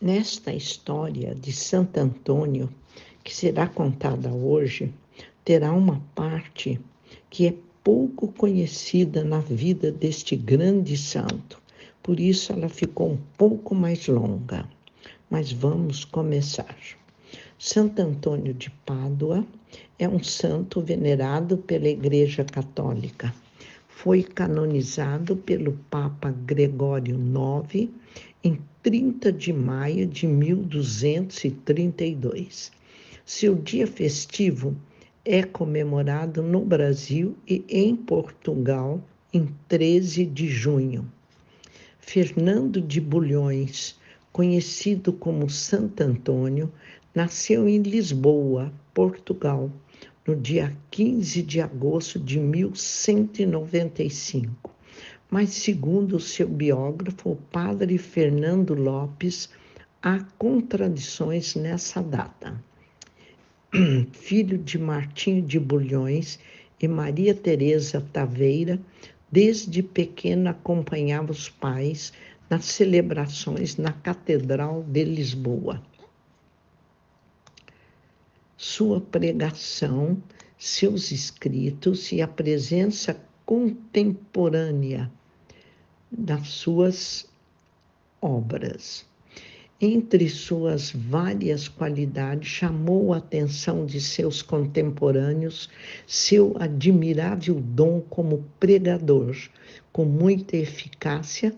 Nesta história de Santo Antônio, que será contada hoje, terá uma parte que é pouco conhecida na vida deste grande santo. Por isso ela ficou um pouco mais longa. Mas vamos começar. Santo Antônio de Pádua é um santo venerado pela Igreja Católica. Foi canonizado pelo Papa Gregório IX em 30 de maio de 1232. Seu dia festivo é comemorado no Brasil e em Portugal em 13 de junho. Fernando de Bulhões, conhecido como Santo Antônio, nasceu em Lisboa, Portugal, no dia 15 de agosto de 1195. Mas, segundo seu biógrafo, o padre Fernando Lopes, há contradições nessa data. Filho de Martinho de Bulhões e Maria Teresa Taveira, desde pequeno acompanhava os pais nas celebrações na Catedral de Lisboa. Sua pregação, seus escritos e a presença contemporânea das suas obras. Entre suas várias qualidades, chamou a atenção de seus contemporâneos seu admirável dom como pregador, com muita eficácia,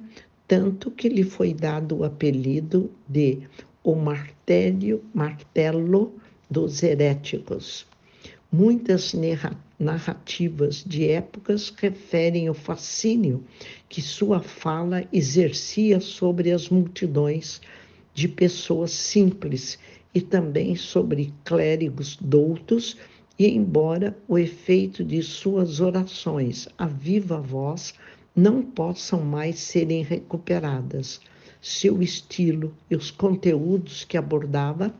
tanto que lhe foi dado o apelido de o martelo dos heréticos. Muitas narrativas de épocas referem o fascínio que sua fala exercia sobre as multidões de pessoas simples e também sobre clérigos doutos, e embora o efeito de suas orações a viva voz não possam mais serem recuperadas, seu estilo e os conteúdos que abordava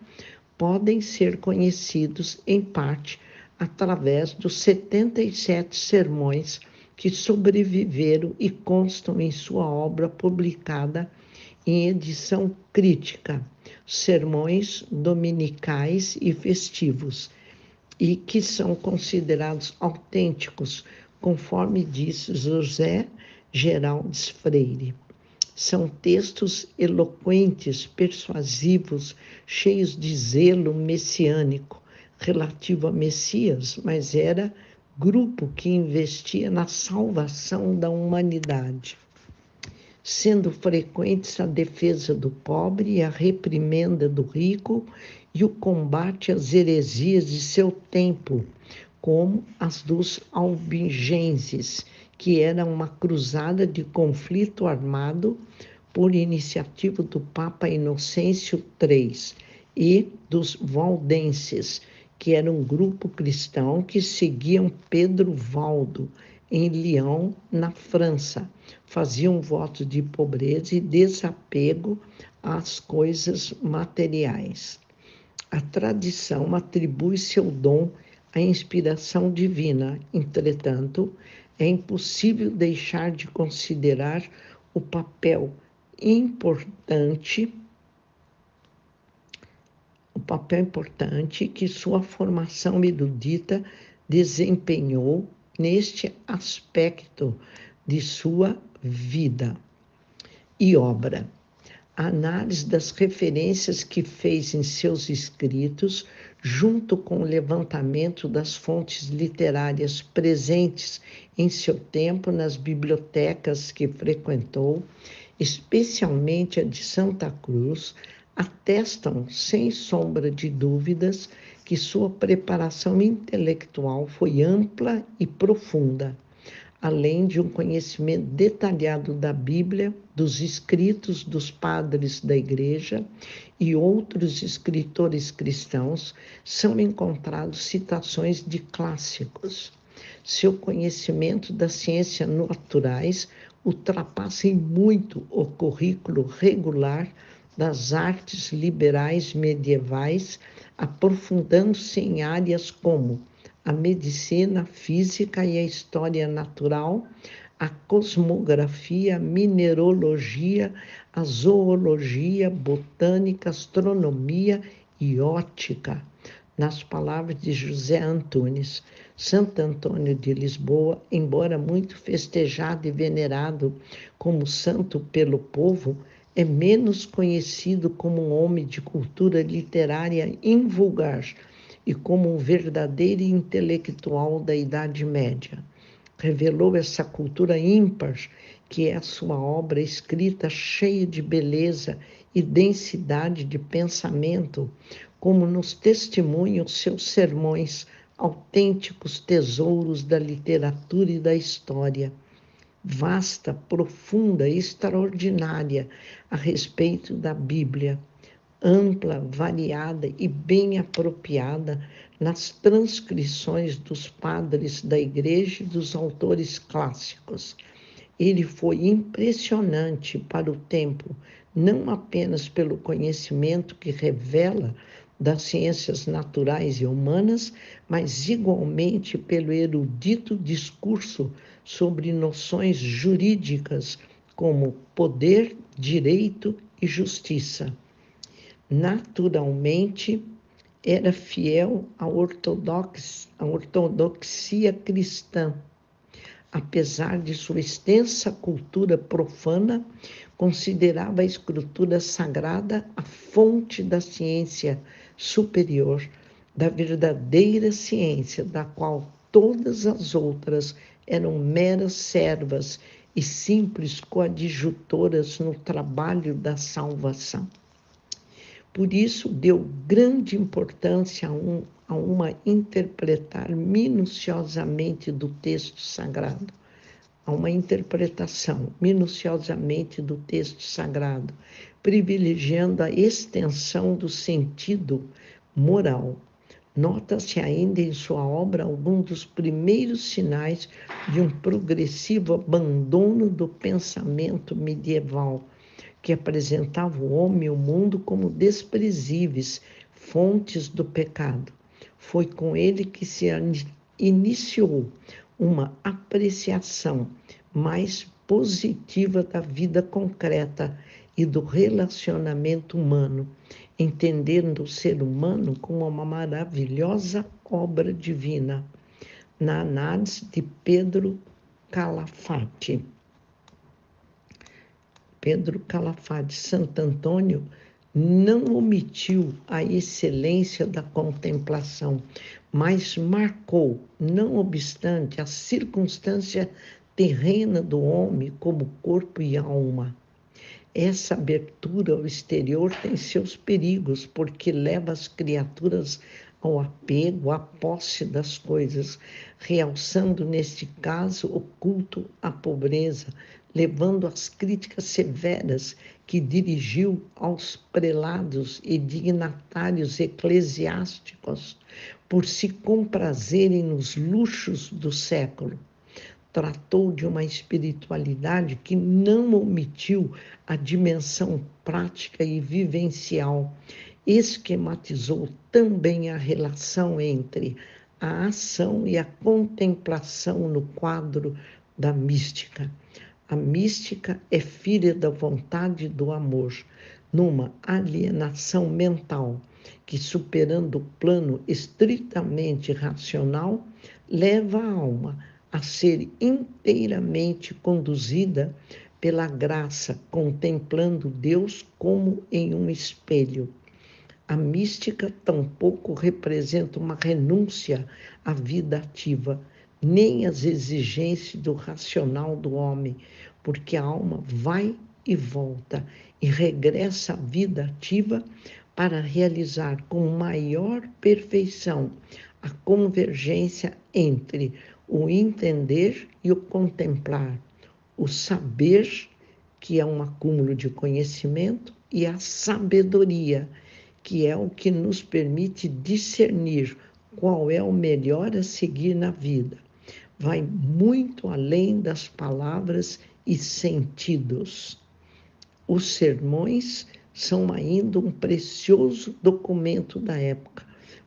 podem ser conhecidos em parte através dos 77 sermões que sobreviveram e constam em sua obra publicada em edição crítica, sermões dominicais e festivos, e que são considerados autênticos, conforme disse José Geraldes Freire. São textos eloquentes, persuasivos, cheios de zelo messiânico, relativo a Messias, mas era grupo que investia na salvação da humanidade, sendo frequentes a defesa do pobre e a reprimenda do rico e o combate às heresias de seu tempo, como as dos albigenses, que era uma cruzada de conflito armado por iniciativa do Papa Inocêncio III, e dos valdenses, que era um grupo cristão que seguiam Pedro Valdo, em Lyon, na França. Faziam votos de pobreza e desapego às coisas materiais. A tradição atribui seu dom à inspiração divina, entretanto, é impossível deixar de considerar o papel importante que sua formação erudita desempenhou neste aspecto de sua vida e obra. A análise das referências que fez em seus escritos, junto com o levantamento das fontes literárias presentes em seu tempo nas bibliotecas que frequentou, especialmente a de Santa Cruz, atestam, sem sombra de dúvidas, que sua preparação intelectual foi ampla e profunda, além de um conhecimento detalhado da Bíblia, dos escritos dos padres da Igreja e outros escritores cristãos, são encontrados citações de clássicos. Seu conhecimento das ciências naturais ultrapassa em muito o currículo regular das artes liberais medievais, aprofundando-se em áreas como a medicina, a física e a história natural, a cosmografia, a mineralogia, a zoologia, botânica, astronomia e ótica. Nas palavras de José Antunes, Santo Antônio de Lisboa, embora muito festejado e venerado como santo pelo povo, é menos conhecido como um homem de cultura literária invulgar e como um verdadeiro intelectual da Idade Média. Revelou essa cultura ímpar, que é a sua obra escrita cheia de beleza e densidade de pensamento, como nos testemunham seus sermões, autênticos tesouros da literatura e da história. Vasta, profunda, extraordinária a respeito da Bíblia, ampla, variada e bem apropriada nas transcrições dos padres da Igreja e dos autores clássicos. Ele foi impressionante para o tempo, não apenas pelo conhecimento que revela das ciências naturais e humanas, mas igualmente pelo erudito discurso sobre noções jurídicas como poder, direito e justiça. Naturalmente, era fiel à ortodoxia cristã. Apesar de sua extensa cultura profana, considerava a escritura sagrada a fonte da ciência superior, da verdadeira ciência, da qual todas as outras eram meras servas e simples coadjutoras no trabalho da salvação. Por isso, deu grande importância a uma interpretar minuciosamente do texto sagrado, a uma interpretação minuciosamente do texto sagrado, privilegiando a extensão do sentido moral. Nota-se ainda em sua obra algum dos primeiros sinais de um progressivo abandono do pensamento medieval, que apresentava o homem e o mundo como desprezíveis, fontes do pecado. Foi com ele que se iniciou uma apreciação mais positiva da vida concreta e do relacionamento humano, entendendo o ser humano como uma maravilhosa obra divina, na análise de Pedro Calafate. Pedro Calafate, Santo Antônio, não omitiu a excelência da contemplação, mas marcou, não obstante, a circunstância terrena do homem como corpo e alma. Essa abertura ao exterior tem seus perigos, porque leva as criaturas ao apego, à posse das coisas, realçando, neste caso, o culto à pobreza, levando às críticas severas que dirigiu aos prelados e dignatários eclesiásticos por se comprazerem nos luxos do século. Tratou de uma espiritualidade que não omitiu a dimensão prática e vivencial, esquematizou também a relação entre a ação e a contemplação no quadro da mística. A mística é filha da vontade e do amor, numa alienação mental que, superando o plano estritamente racional, leva a alma a ser inteiramente conduzida pela graça, contemplando Deus como em um espelho. A mística tampouco representa uma renúncia à vida ativa, nem às exigências do racional do homem, porque a alma vai e volta e regressa à vida ativa para realizar com maior perfeição a convergência entre o entender e o contemplar, o saber, que é um acúmulo de conhecimento, e a sabedoria, que é o que nos permite discernir qual é o melhor a seguir na vida. Vai muito além das palavras e sentidos. Os sermões são ainda um precioso documento da época,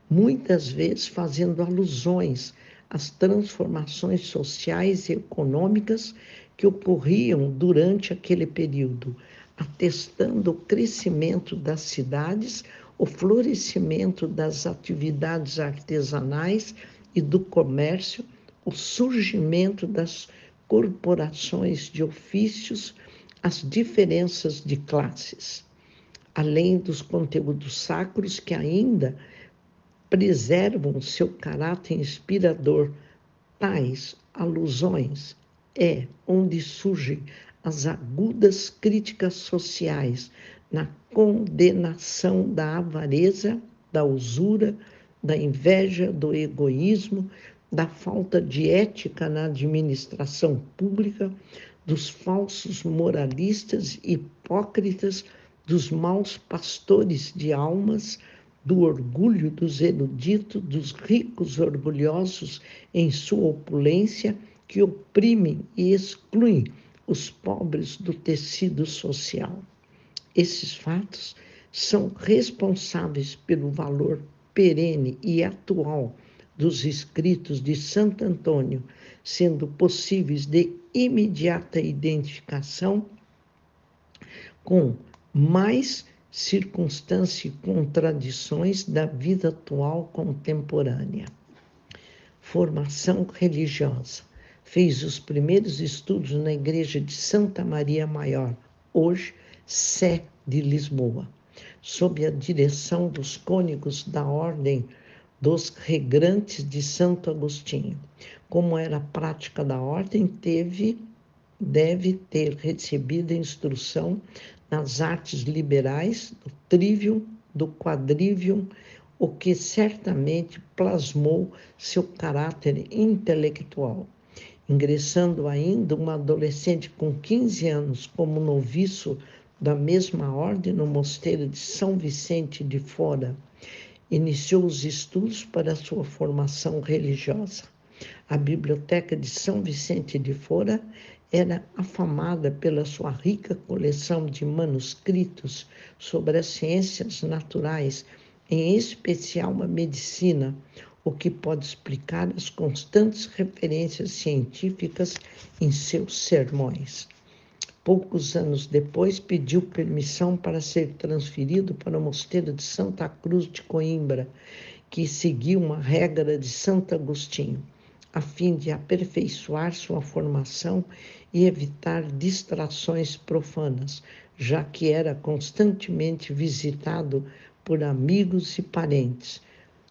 muitas vezes fazendo alusões às transformações sociais e econômicas que ocorriam durante aquele período, atestando o crescimento das cidades, o florescimento das atividades artesanais e do comércio, o surgimento das corporações de ofícios, as diferenças de classes, além dos conteúdos sacros que ainda preservam seu caráter inspirador. Tais alusões é onde surgem as agudas críticas sociais na condenação da avareza, da usura, da inveja, do egoísmo, da falta de ética na administração pública, dos falsos moralistas hipócritas, dos maus pastores de almas, do orgulho dos eruditos, dos ricos orgulhosos em sua opulência, que oprimem e excluem os pobres do tecido social. Esses fatos são responsáveis pelo valor perene e atual dos escritos de Santo Antônio, sendo possíveis de imediata identificação com mais circunstâncias e contradições da vida atual contemporânea. Formação religiosa. Fez os primeiros estudos na igreja de Santa Maria Maior, hoje Sé de Lisboa, sob a direção dos cônegos da Ordem dos Regrantes de Santo Agostinho. Como era a prática da ordem, deve ter recebido instrução nas artes liberais, do trivium, do quadrivium, o que certamente plasmou seu caráter intelectual. Ingressando ainda uma adolescente com 15 anos como noviço da mesma ordem no mosteiro de São Vicente de Fora, iniciou os estudos para sua formação religiosa. A biblioteca de São Vicente de Fora era afamada pela sua rica coleção de manuscritos sobre as ciências naturais, em especial a medicina, o que pode explicar as constantes referências científicas em seus sermões. Poucos anos depois, pediu permissão para ser transferido para o mosteiro de Santa Cruz de Coimbra, que seguia uma regra de Santo Agostinho, a fim de aperfeiçoar sua formação e evitar distrações profanas, já que era constantemente visitado por amigos e parentes.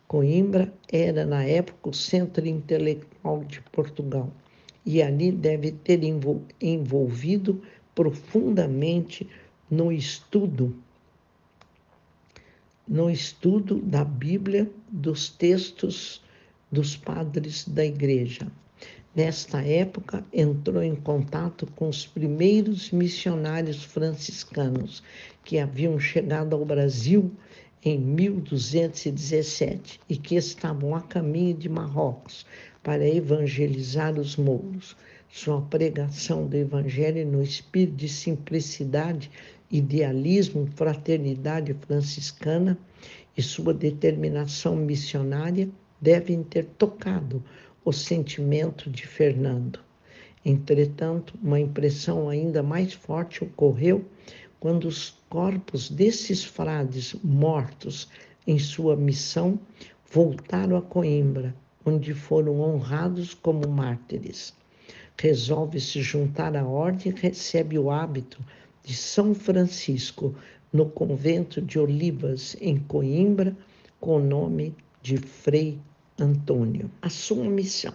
Coimbra era, na época, o centro intelectual de Portugal, e ali deve ter envolvido profundamente no estudo da Bíblia, dos textos dos padres da Igreja. Nesta época, entrou em contato com os primeiros missionários franciscanos que haviam chegado ao Brasil em 1217 e que estavam a caminho de Marrocos para evangelizar os mouros. Sua pregação do Evangelho no espírito de simplicidade, idealismo, fraternidade franciscana e sua determinação missionária devem ter tocado o sentimento de Fernando. Entretanto, uma impressão ainda mais forte ocorreu quando os corpos desses frades mortos em sua missão voltaram a Coimbra, onde foram honrados como mártires. Resolve se juntar à ordem e recebe o hábito de São Francisco no convento de Olivas, em Coimbra, com o nome de Frei Antônio. A sua missão.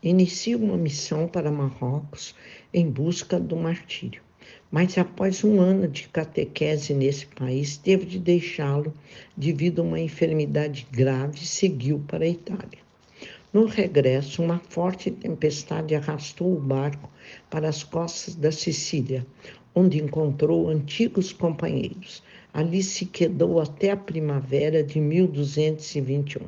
Inicia uma missão para Marrocos em busca do martírio, mas após um ano de catequese nesse país, teve de deixá-lo devido a uma enfermidade grave e seguiu para a Itália. No regresso, uma forte tempestade arrastou o barco para as costas da Sicília, onde encontrou antigos companheiros. Ali se quedou até a primavera de 1221,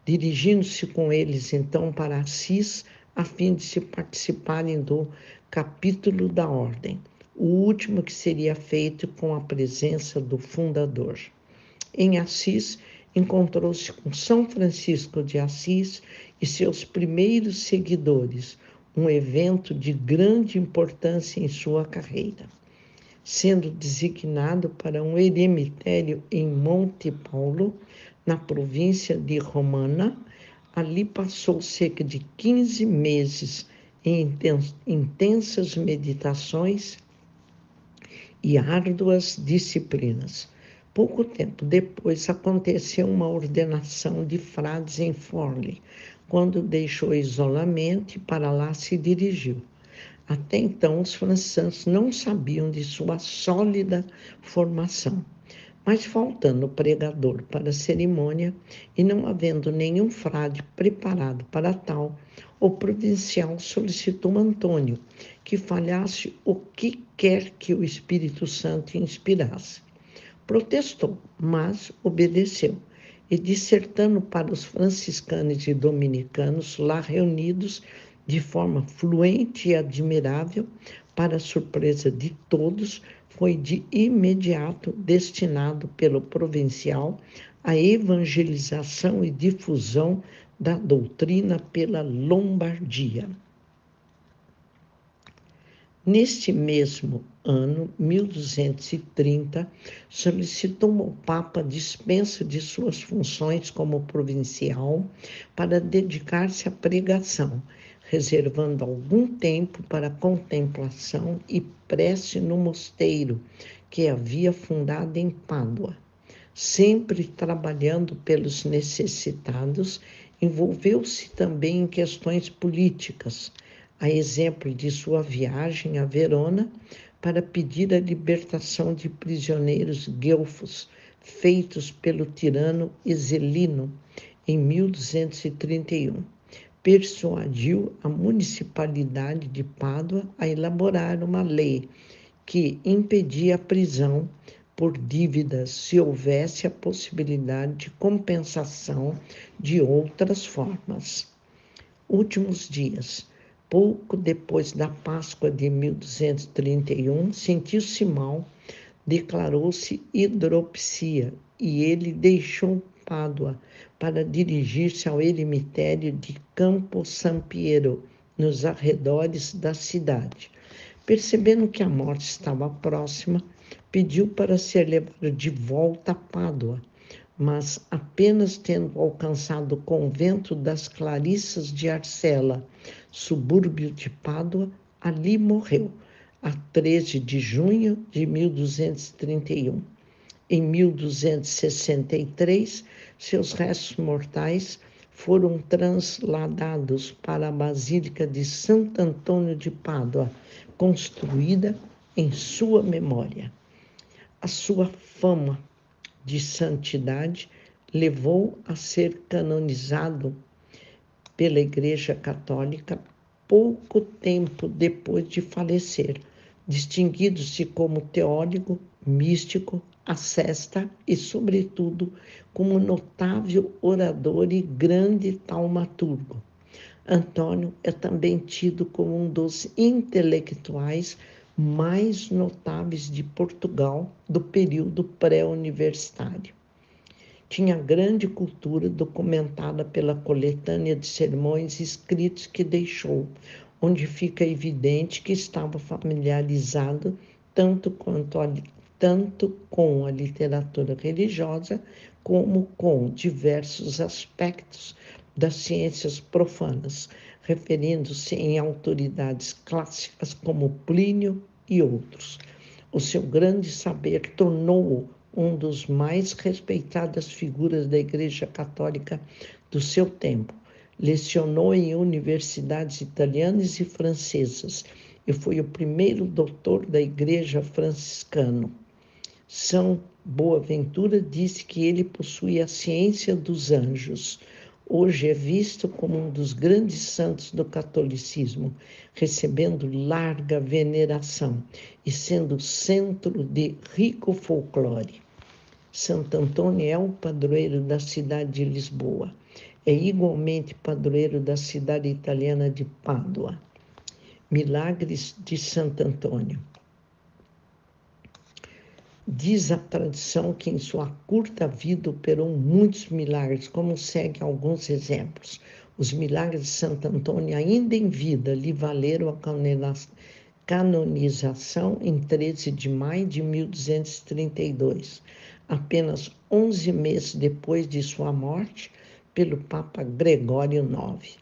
dirigindo-se com eles então para Assis, a fim de se participarem do capítulo da ordem, o último que seria feito com a presença do fundador. Em Assis, encontrou-se com São Francisco de Assis e seus primeiros seguidores, um evento de grande importância em sua carreira. Sendo designado para um eremitério em Monte Paulo, na província de Romana, ali passou cerca de 15 meses em intensas meditações e árduas disciplinas. Pouco tempo depois aconteceu uma ordenação de frades em Forli, quando deixou o isolamento e para lá se dirigiu. Até então, os franciscanos não sabiam de sua sólida formação. Mas faltando pregador para a cerimônia e não havendo nenhum frade preparado para tal, o provincial solicitou Antônio que falhasse o que quer que o Espírito Santo inspirasse. Protestou, mas obedeceu, e dissertando para os franciscanos e dominicanos lá reunidos de forma fluente e admirável, para a surpresa de todos, foi de imediato destinado pelo provincial à evangelização e difusão da doutrina pela Lombardia. Neste mesmo ano, 1230, solicitou ao Papa dispensa de suas funções como provincial para dedicar-se à pregação, reservando algum tempo para contemplação e prece no mosteiro que havia fundado em Pádua. Sempre trabalhando pelos necessitados, envolveu-se também em questões políticas, a exemplo de sua viagem a Verona para pedir a libertação de prisioneiros guelfos feitos pelo tirano Iselino em 1231. Persuadiu a municipalidade de Pádua a elaborar uma lei que impedia a prisão por dívidas se houvesse a possibilidade de compensação de outras formas. Últimos dias. Pouco depois da Páscoa de 1231, sentiu-se mal, declarou-se hidropsia e ele deixou Pádua para dirigir-se ao eremitério de Campo San Piero, nos arredores da cidade. Percebendo que a morte estava próxima, pediu para ser levado de volta a Pádua, mas apenas tendo alcançado o convento das Clarissas de Arcela, subúrbio de Pádua, ali morreu, a 13 de junho de 1231. Em 1263, seus restos mortais foram transladados para a Basílica de Santo Antônio de Pádua, construída em sua memória. A sua fama de santidade levou a ser canonizado pela Igreja Católica pouco tempo depois de falecer, distinguindo-se como teólogo, místico, asceta e, sobretudo, como notável orador e grande taumaturgo. Antônio é também tido como um dos intelectuais mais notáveis de Portugal do período pré-universitário. Tinha grande cultura documentada pela coletânea de sermões escritos que deixou, onde fica evidente que estava familiarizado tanto com a literatura religiosa como com diversos aspectos das ciências profanas, referindo-se em autoridades clássicas como Plínio e outros. O seu grande saber tornou-o um dos mais respeitadas figuras da Igreja Católica do seu tempo. Lecionou em universidades italianas e francesas e foi o primeiro doutor da Igreja franciscana. São Boaventura disse que ele possuía a ciência dos anjos. Hoje é visto como um dos grandes santos do catolicismo, recebendo larga veneração e sendo centro de rico folclore. Santo Antônio é o padroeiro da cidade de Lisboa. É igualmente padroeiro da cidade italiana de Pádua. Milagres de Santo Antônio. Diz a tradição que em sua curta vida operou muitos milagres, como segue alguns exemplos. Os milagres de Santo Antônio, ainda em vida, lhe valeram a canonização em 13 de maio de 1232, apenas 11 meses depois de sua morte, pelo Papa Gregório IX.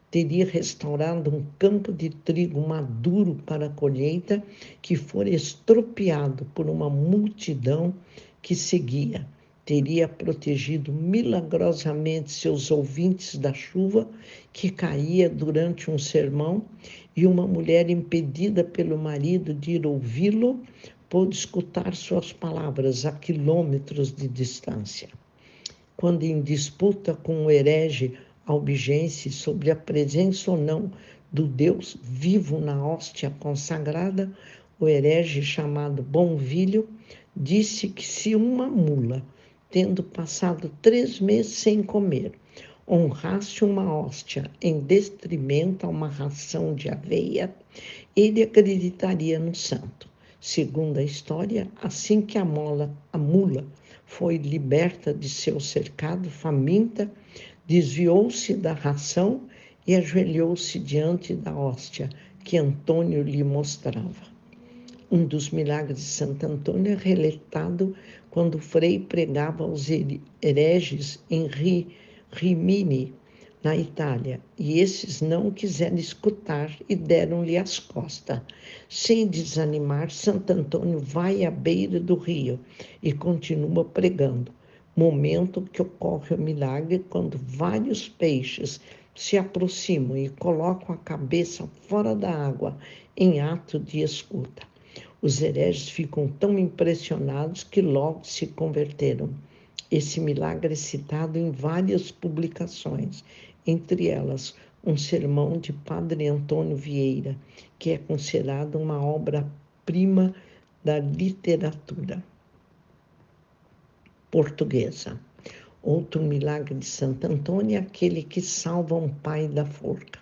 Teria restaurado um campo de trigo maduro para a colheita que fora estropiado por uma multidão que seguia. Teria protegido milagrosamente seus ouvintes da chuva que caía durante um sermão, e uma mulher impedida pelo marido de ir ouvi-lo pôde escutar suas palavras a quilômetros de distância. Quando em disputa com o herege albigense sobre a presença ou não do Deus vivo na hóstia consagrada, o herege chamado Bonvilho disse que se uma mula, tendo passado 3 meses sem comer, honrasse uma hóstia em detrimento a uma ração de aveia, ele acreditaria no santo. Segundo a história, assim que a mula foi liberta de seu cercado, faminta, desviou-se da ração e ajoelhou-se diante da hóstia que Antônio lhe mostrava. Um dos milagres de Santo Antônio é relatado quando o frei pregava aos hereges em Rimini, na Itália, e esses não quiseram escutar e deram-lhe as costas. Sem desanimar, Santo Antônio vai à beira do rio e continua pregando. Momento que ocorre o milagre quando vários peixes se aproximam e colocam a cabeça fora da água em ato de escuta. Os hereges ficam tão impressionados que logo se converteram. Esse milagre é citado em várias publicações, entre elas um sermão de Padre Antônio Vieira, que é considerado uma obra-prima da literatura portuguesa. Outro milagre de Santo Antônio é aquele que salva um pai da forca.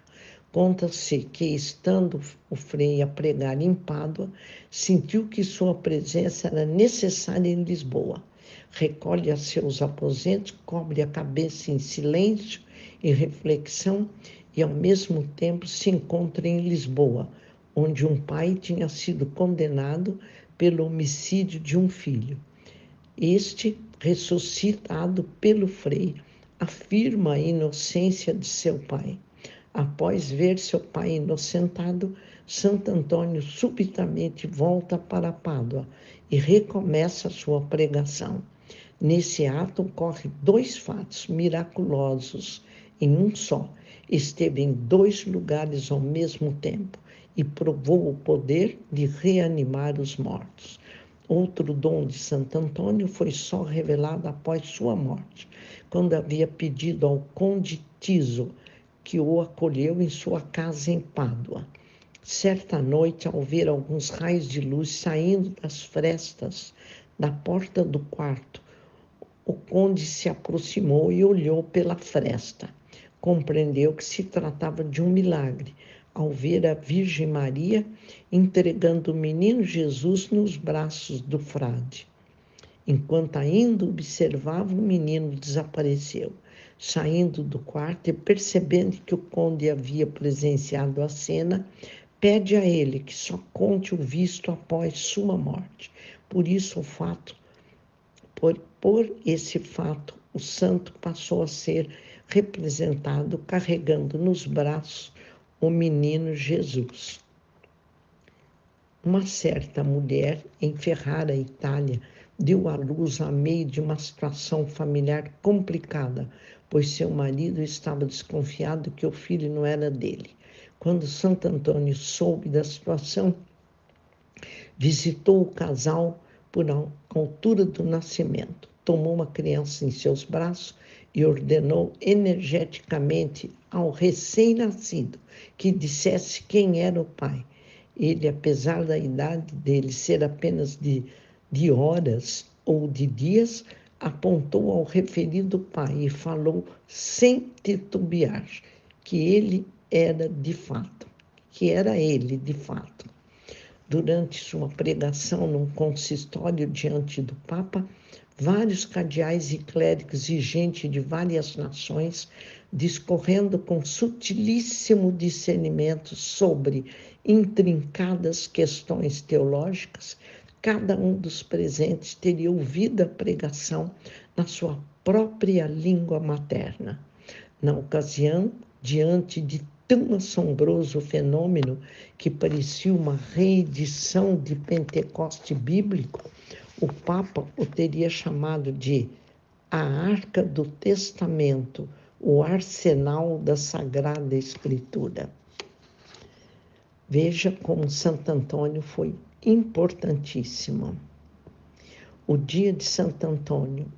Conta-se que, estando o frei a pregar em Pádua, sentiu que sua presença era necessária em Lisboa. Recolhe a seus aposentos, cobre a cabeça em silêncio e reflexão e, ao mesmo tempo, se encontra em Lisboa, onde um pai tinha sido condenado pelo homicídio de um filho. Este, ressuscitado pelo frei, afirma a inocência de seu pai. Após ver seu pai inocentado, Santo Antônio subitamente volta para Pádua e recomeça sua pregação. Nesse ato ocorrem 2 fatos miraculosos em um só. Esteve em 2 lugares ao mesmo tempo e provou o poder de reanimar os mortos. Outro dom de Santo Antônio foi só revelado após sua morte, quando havia pedido ao conde Tiso que o acolheu em sua casa em Pádua. Certa noite, ao ver alguns raios de luz saindo das frestas da porta do quarto, o conde se aproximou e olhou pela fresta. Compreendeu que se tratava de um milagre, ao ver a Virgem Maria entregando o menino Jesus nos braços do frade. Enquanto ainda observava, o menino desapareceu. Saindo do quarto e percebendo que o conde havia presenciado a cena, pede a ele que só conte o visto após sua morte. Por esse fato, o santo passou a ser representado carregando nos braços o menino Jesus. Uma certa mulher em Ferrara, Itália, deu à luz a meio de uma situação familiar complicada, pois seu marido estava desconfiado que o filho não era dele. Quando Santo Antônio soube da situação, visitou o casal por altura do nascimento, tomou uma criança em seus braços e ordenou energeticamente ao recém-nascido que dissesse quem era o pai. Ele, apesar da idade dele ser apenas de horas ou de dias, apontou ao referido pai e falou sem titubear que ele era de fato, que era ele de fato. Durante sua pregação num consistório diante do Papa, vários cardeais e clérigos e gente de várias nações, discorrendo com sutilíssimo discernimento sobre intrincadas questões teológicas, cada um dos presentes teria ouvido a pregação na sua própria língua materna. Na ocasião, diante de tão assombroso fenômeno que parecia uma reedição de Pentecoste bíblico, o Papa o teria chamado de a Arca do Testamento, o arsenal da Sagrada Escritura. Veja como Santo Antônio foi importantíssimo. O dia de Santo Antônio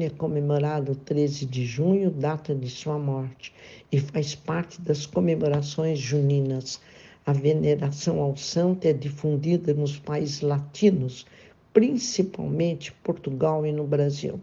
é comemorado 13 de junho, data de sua morte, e faz parte das comemorações juninas. A veneração ao santo é difundida nos países latinos, principalmente Portugal e no Brasil.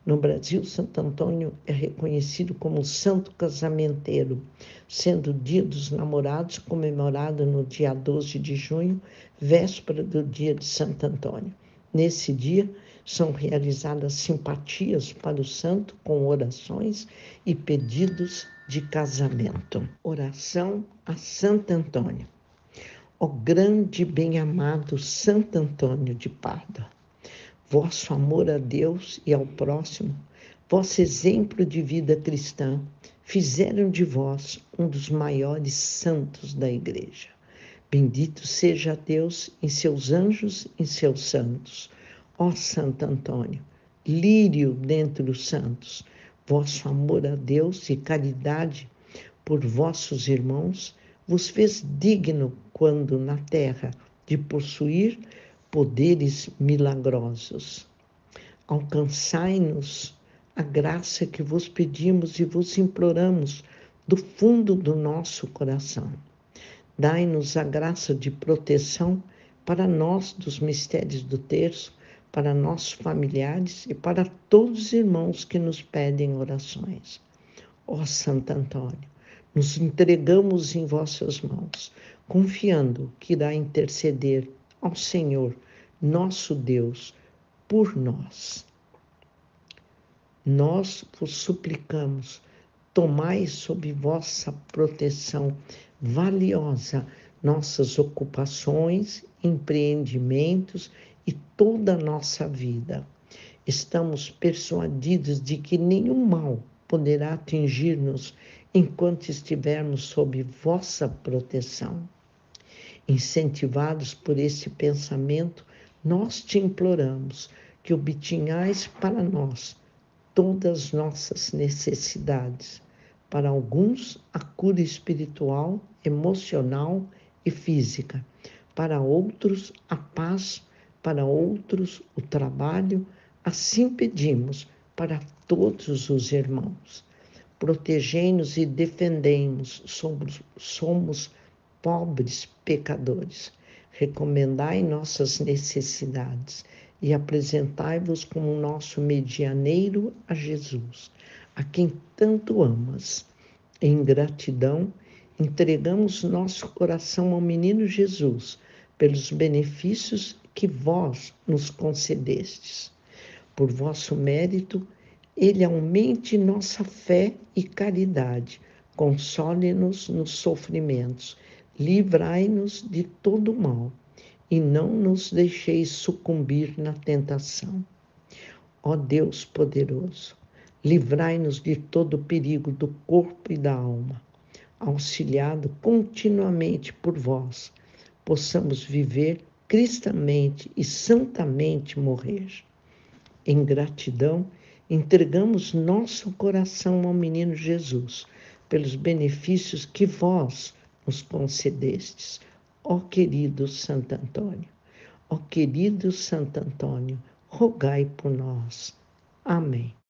No Brasil, Santo Antônio é reconhecido como santo casamenteiro, sendo o Dia dos Namorados comemorado no dia 12 de junho, véspera do dia de Santo Antônio. Nesse dia, são realizadas simpatias para o santo com orações e pedidos de casamento. Oração a Santo Antônio. Ó grande e bem-amado Santo Antônio de Pádua, vosso amor a Deus e ao próximo, vosso exemplo de vida cristã, fizeram de vós um dos maiores santos da Igreja. Bendito seja Deus em seus anjos e em seus santos. Ó Santo Antônio, lírio dentre os santos, vosso amor a Deus e caridade por vossos irmãos vos fez digno, quando na terra, de possuir poderes milagrosos. Alcançai-nos a graça que vos pedimos e vos imploramos do fundo do nosso coração. Dai-nos a graça de proteção para nós dos mistérios do terço, para nossos familiares e para todos os irmãos que nos pedem orações. Ó Santo Antônio, nos entregamos em vossas mãos, confiando que irá interceder ao Senhor, nosso Deus, por nós. Nós vos suplicamos, tomai sob vossa proteção valiosa nossas ocupações, empreendimentos e toda a nossa vida. Estamos persuadidos de que nenhum mal poderá atingir-nos enquanto estivermos sob vossa proteção. Incentivados por esse pensamento, nós te imploramos que obtenhais para nós todas as nossas necessidades. Para alguns, a cura espiritual, emocional e física. Para outros, a paz. Para outros, o trabalho. Assim pedimos para todos os irmãos. Protegei-nos e defendei-nos, somos pobres pecadores. Recomendai nossas necessidades e apresentai-vos como nosso medianeiro a Jesus, a quem tanto amas. Em gratidão, entregamos nosso coração ao menino Jesus, pelos benefícios que vós nos concedestes. Por vosso mérito, ele aumente nossa fé e caridade, console-nos nos sofrimentos, livrai-nos de todo mal e não nos deixeis sucumbir na tentação. Ó Deus poderoso, livrai-nos de todo perigo do corpo e da alma. Auxiliado continuamente por vós, possamos viver cristamente e santamente morrer. Em gratidão, entregamos nosso coração ao menino Jesus, pelos benefícios que vós nos concedestes. Ó querido Santo Antônio, ó querido Santo Antônio, rogai por nós. Amém.